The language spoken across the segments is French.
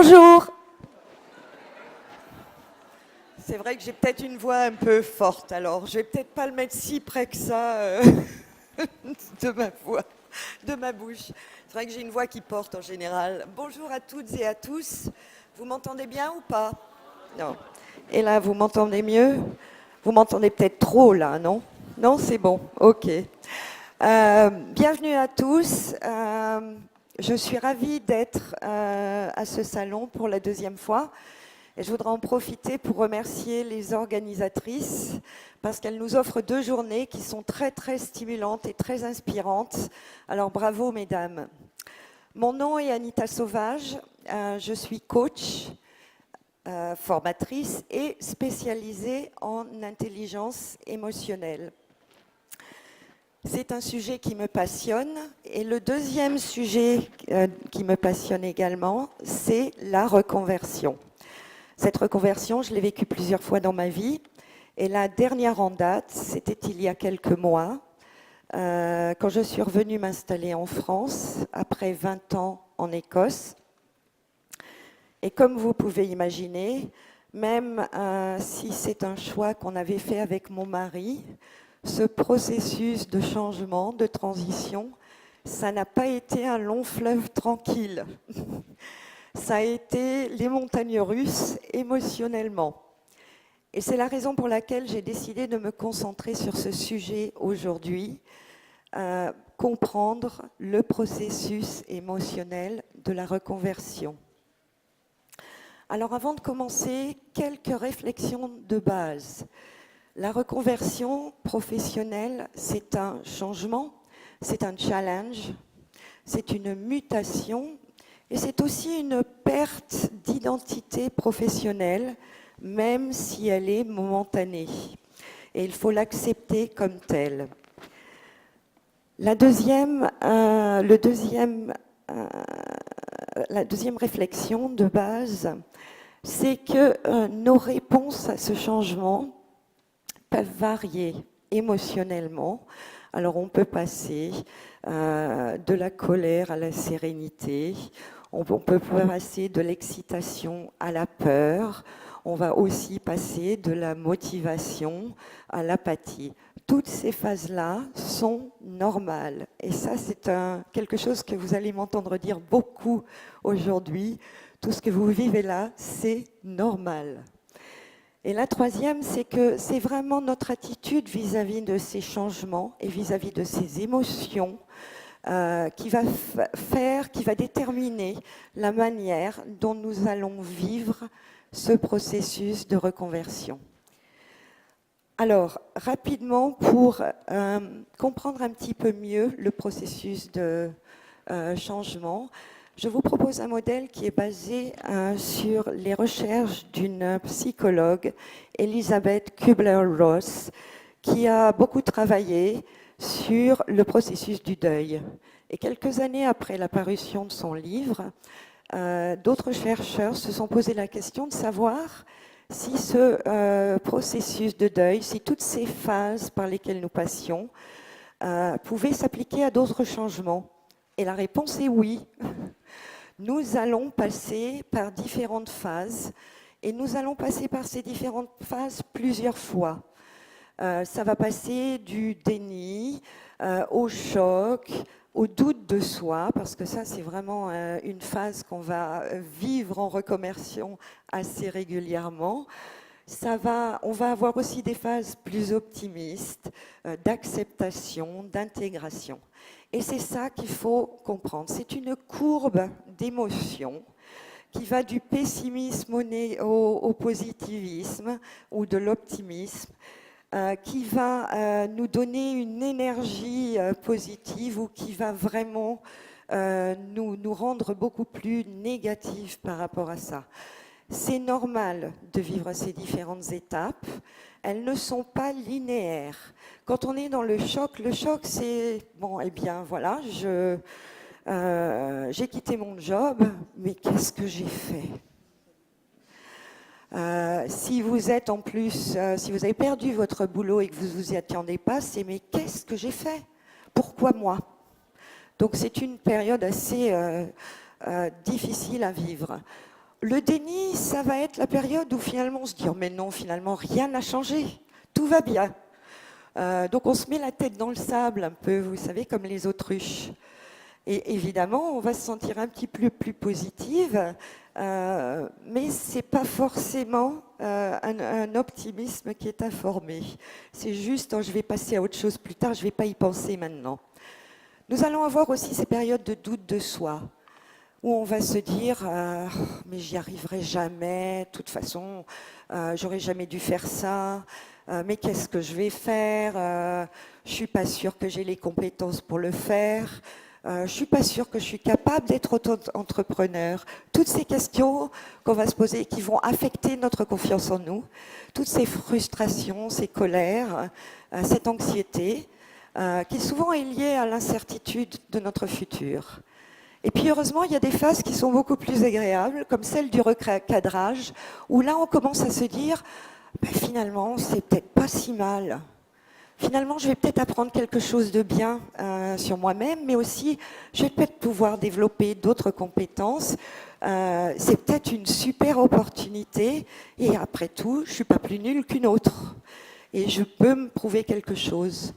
Bonjour. C'est vrai que j'ai peut-être une voix un peu forte, alors je vais peut-être pas le mettre si près que ça de ma voix, de ma bouche. C'est vrai que j'ai une voix qui porte en général. Bonjour à toutes et à tous. Vous m'entendez bien ou pas? Non. Et là, vous m'entendez mieux? Vous m'entendez peut-être trop là, non? Non, c'est bon. Ok. Bienvenue à tous. Je suis ravie d'être à ce salon pour la deuxième fois. Et je voudrais en profiter pour remercier les organisatrices parce qu'elles nous offrent 2 journées qui sont très très stimulantes et très inspirantes. Alors bravo mesdames. Mon nom est Anita Sauvage, je suis coach, formatrice et spécialisée en intelligence émotionnelle. C'est un sujet qui me passionne et le deuxième sujet qui me passionne également, c'est la reconversion. Cette reconversion, je l'ai vécue plusieurs fois dans ma vie. Et la dernière en date, c'était il y a quelques mois, quand je suis revenue m'installer en France, après 20 ans en Écosse. Et comme vous pouvez imaginer, même si c'est un choix qu'on avait fait avec mon mari, ce processus de changement, de transition, ça n'a pas été un long fleuve tranquille. Ça a été les montagnes russes émotionnellement. Et c'est la raison pour laquelle j'ai décidé de me concentrer sur ce sujet aujourd'hui, comprendre le processus émotionnel de la reconversion. Alors avant de commencer, quelques réflexions de base. La reconversion professionnelle, c'est un changement, c'est un challenge, c'est une mutation. Et c'est aussi une perte d'identité professionnelle, même si elle est momentanée. Et il faut l'accepter comme telle. La deuxième réflexion de base, c'est que nos réponses à ce changement peuvent varier émotionnellement. Alors on peut passer de la colère à la sérénité, on peut passer de l'excitation à la peur, on va aussi passer de la motivation à l'apathie. Toutes ces phases-là sont normales. Et ça, c'est quelque chose que vous allez m'entendre dire beaucoup aujourd'hui. Tout ce que vous vivez là, c'est normal. Et la troisième, c'est que c'est vraiment notre attitude vis-à-vis de ces changements et vis-à-vis de ces émotions qui va déterminer la manière dont nous allons vivre ce processus de reconversion. Alors, rapidement, pour comprendre un petit peu mieux le processus de changement, je vous propose un modèle qui est basé sur les recherches d'une psychologue, Elisabeth Kübler-Ross, qui a beaucoup travaillé sur le processus du deuil. Et quelques années après la parution de son livre, d'autres chercheurs se sont posé la question de savoir si ce processus de deuil, si toutes ces phases par lesquelles nous passions pouvaient s'appliquer à d'autres changements. Et la réponse est oui. Nous allons passer par différentes phases et nous allons passer par ces différentes phases plusieurs fois. Ça va passer du déni au choc, au doute de soi, parce que ça, c'est vraiment une phase qu'on va vivre en reconversion assez régulièrement. On va avoir aussi des phases plus optimistes, d'acceptation, d'intégration. Et c'est ça qu'il faut comprendre. C'est une courbe d'émotions qui va du pessimisme au positivisme ou de l'optimisme, qui va nous donner une énergie positive ou qui va vraiment nous rendre beaucoup plus négatifs par rapport à ça. C'est normal de vivre ces différentes étapes. Elles ne sont pas linéaires. Quand on est dans le choc, c'est bon, eh bien voilà, j'ai quitté mon job, mais qu'est-ce que j'ai fait ? Si vous êtes en plus, si vous avez perdu votre boulot et que vous ne vous y attendez pas, c'est mais qu'est-ce que j'ai fait ? Pourquoi moi ? Donc c'est une période assez difficile à vivre. Le déni, ça va être la période où finalement on se dit « Oh mais non, finalement, rien n'a changé, tout va bien ». Donc on se met la tête dans le sable un peu, vous savez, comme les autruches. Et évidemment, on va se sentir un petit peu plus positive, mais ce n'est pas forcément un optimisme qui est informé. C'est juste, oh, je vais passer à autre chose plus tard, je ne vais pas y penser maintenant. Nous allons avoir aussi ces périodes de doute de soi, où on va se dire mais j'y arriverai jamais, de toute façon, j'aurais jamais dû faire ça, mais qu'est-ce que je vais faire, je suis pas sûre que j'ai les compétences pour le faire, je suis pas sûre que je suis capable d'être auto-entrepreneur. Toutes ces questions qu'on va se poser et qui vont affecter notre confiance en nous, toutes ces frustrations, ces colères, cette anxiété, qui souvent est liée à l'incertitude de notre futur. Et puis heureusement, il y a des phases qui sont beaucoup plus agréables, comme celle du recadrage, où là on commence à se dire ben, finalement, c'est peut-être pas si mal. Finalement, je vais peut-être apprendre quelque chose de bien sur moi-même, mais aussi je vais peut-être pouvoir développer d'autres compétences. C'est peut-être une super opportunité, et après tout, je ne suis pas plus nulle qu'une autre. Et je peux me prouver quelque chose.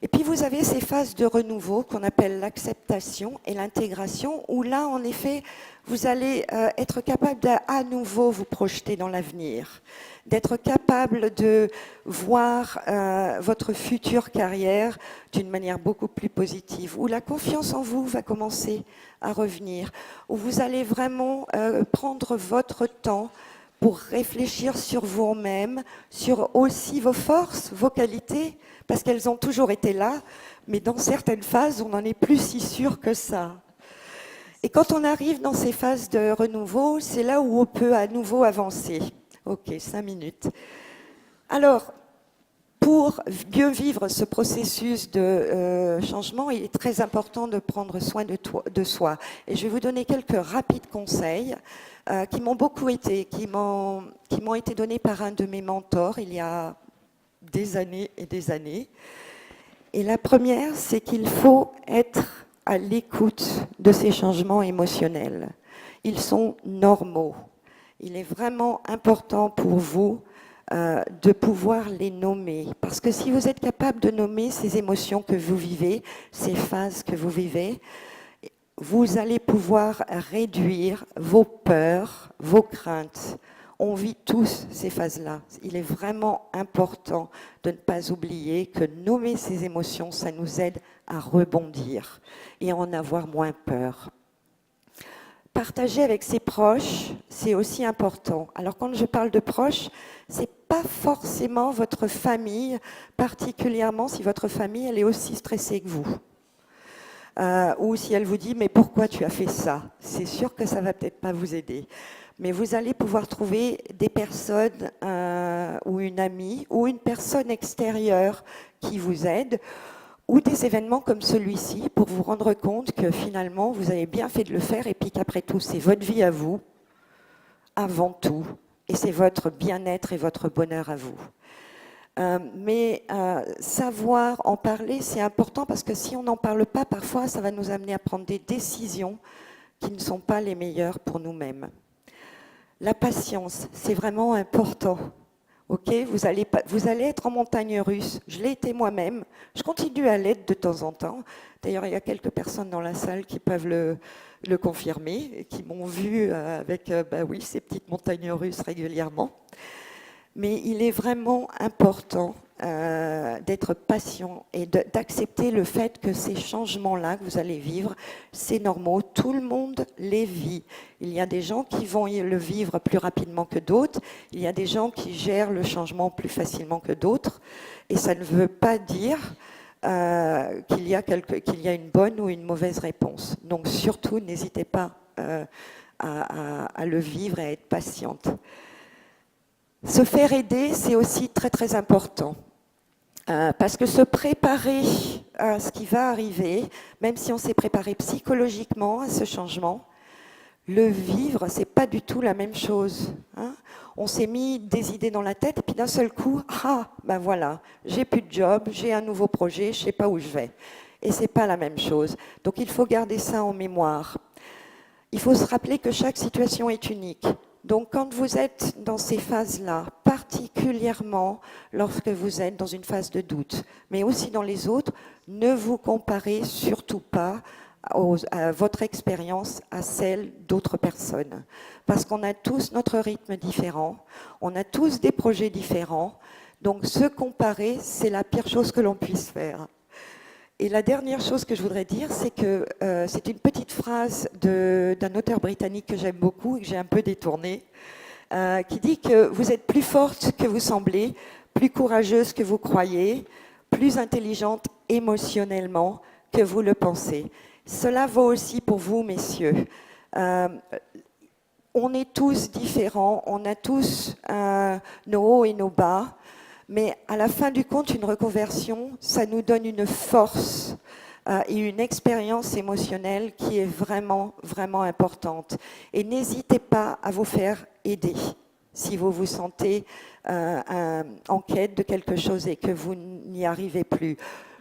Et puis vous avez ces phases de renouveau qu'on appelle l'acceptation et l'intégration, où là, en effet, vous allez être capable d'à nouveau vous projeter dans l'avenir, d'être capable de voir votre future carrière d'une manière beaucoup plus positive, où la confiance en vous va commencer à revenir, où vous allez vraiment prendre votre temps pour réfléchir sur vous-même, sur aussi vos forces, vos qualités, parce qu'elles ont toujours été là, mais dans certaines phases, on n'en est plus si sûr que ça. Et quand on arrive dans ces phases de renouveau, c'est là où on peut à nouveau avancer. Ok, 5 minutes. Alors, pour bien vivre ce processus de changement, il est très important de prendre soin de soi. Et je vais vous donner quelques rapides conseils qui m'ont beaucoup été, qui m'ont été donnés par un de mes mentors il y a des années et des années. Et la première, c'est qu'il faut être à l'écoute de ces changements émotionnels. Ils sont normaux. Il est vraiment important pour vous de pouvoir les nommer. Parce que si vous êtes capable de nommer ces émotions que vous vivez, ces phases que vous vivez, vous allez pouvoir réduire vos peurs, vos craintes. On vit tous ces phases-là. Il est vraiment important de ne pas oublier que nommer ces émotions, ça nous aide à rebondir et à en avoir moins peur. Partager avec ses proches, c'est aussi important. Alors quand je parle de proches, c'est pas forcément votre famille, particulièrement si votre famille elle est aussi stressée que vous. Ou si elle vous dit mais pourquoi tu as fait ça, c'est sûr que ça va peut-être pas vous aider. Mais vous allez pouvoir trouver des personnes ou une amie ou une personne extérieure qui vous aide, ou des événements comme celui-ci pour vous rendre compte que finalement vous avez bien fait de le faire et puis qu'après tout c'est votre vie à vous, avant tout, et c'est votre bien-être et votre bonheur à vous. Mais savoir en parler, c'est important parce que si on n'en parle pas, parfois ça va nous amener à prendre des décisions qui ne sont pas les meilleures pour nous-mêmes. La patience, c'est vraiment important. Okay, vous allez être en montagne russe. Je l'ai été moi-même. Je continue à l'être de temps en temps. D'ailleurs, il y a quelques personnes dans la salle qui peuvent le confirmer et qui m'ont vu avec oui, ces petites montagnes russes régulièrement. Mais il est vraiment important d'être patient et d'accepter le fait que ces changements-là que vous allez vivre, c'est normal, tout le monde les vit. Il y a des gens qui vont le vivre plus rapidement que d'autres, il y a des gens qui gèrent le changement plus facilement que d'autres, et ça ne veut pas dire qu'il y a une bonne ou une mauvaise réponse. Donc surtout, n'hésitez pas à le vivre et à être patiente. Se faire aider, c'est aussi très très important. Parce que se préparer à ce qui va arriver, même si on s'est préparé psychologiquement à ce changement, le vivre, c'est pas du tout la même chose. Hein. On s'est mis des idées dans la tête et puis d'un seul coup, ben voilà, j'ai plus de job, j'ai un nouveau projet, je sais pas où je vais. Et c'est pas la même chose. Donc il faut garder ça en mémoire. Il faut se rappeler que chaque situation est unique. Donc quand vous êtes dans ces phases-là, particulièrement lorsque vous êtes dans une phase de doute, mais aussi dans les autres, ne vous comparez surtout pas à votre expérience à celle d'autres personnes. Parce qu'on a tous notre rythme différent, on a tous des projets différents, donc se comparer, c'est la pire chose que l'on puisse faire. Et la dernière chose que je voudrais dire, c'est que c'est une petite phrase d'un auteur britannique que j'aime beaucoup et que j'ai un peu détourné, qui dit que vous êtes plus forte que vous semblez, plus courageuse que vous croyez, plus intelligente émotionnellement que vous le pensez. Cela vaut aussi pour vous, messieurs. On est tous différents, on a tous nos hauts et nos bas. Mais à la fin du compte, une reconversion, ça nous donne une force et une expérience émotionnelle qui est vraiment, vraiment importante. Et n'hésitez pas à vous faire aider si vous vous sentez en quête de quelque chose et que vous n'y arrivez plus.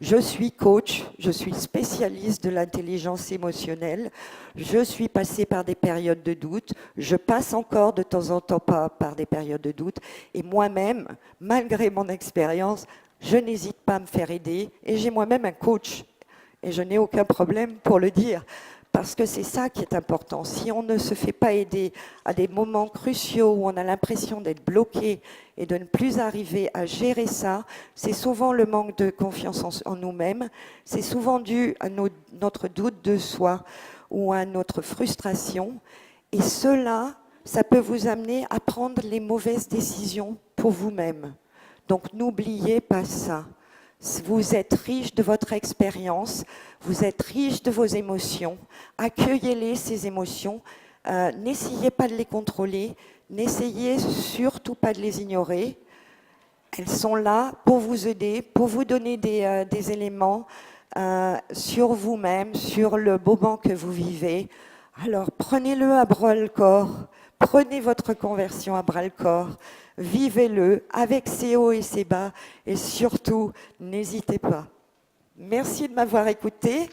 Je suis coach, je suis spécialiste de l'intelligence émotionnelle, je suis passée par des périodes de doute, je passe encore de temps en temps par des périodes de doute, et moi-même, malgré mon expérience, je n'hésite pas à me faire aider, et j'ai moi-même un coach, et je n'ai aucun problème pour le dire, parce que c'est ça qui est important. Si on ne se fait pas aider à des moments cruciaux où on a l'impression d'être bloqué et de ne plus arriver à gérer ça, c'est souvent le manque de confiance en nous-mêmes, c'est souvent dû à notre doute de soi ou à notre frustration. Et cela, ça peut vous amener à prendre les mauvaises décisions pour vous-même. Donc n'oubliez pas ça. Vous êtes riche de votre expérience, vous êtes riche de vos émotions. Accueillez-les, ces émotions. N'essayez pas de les contrôler. N'essayez surtout pas de les ignorer. Elles sont là pour vous aider, pour vous donner des éléments sur vous-même, sur le moment que vous vivez. Alors prenez-le à bras-le-corps. Prenez votre conversion à bras-le-corps. Vivez-le avec ses hauts et ses bas et surtout, n'hésitez pas. Merci de m'avoir écouté.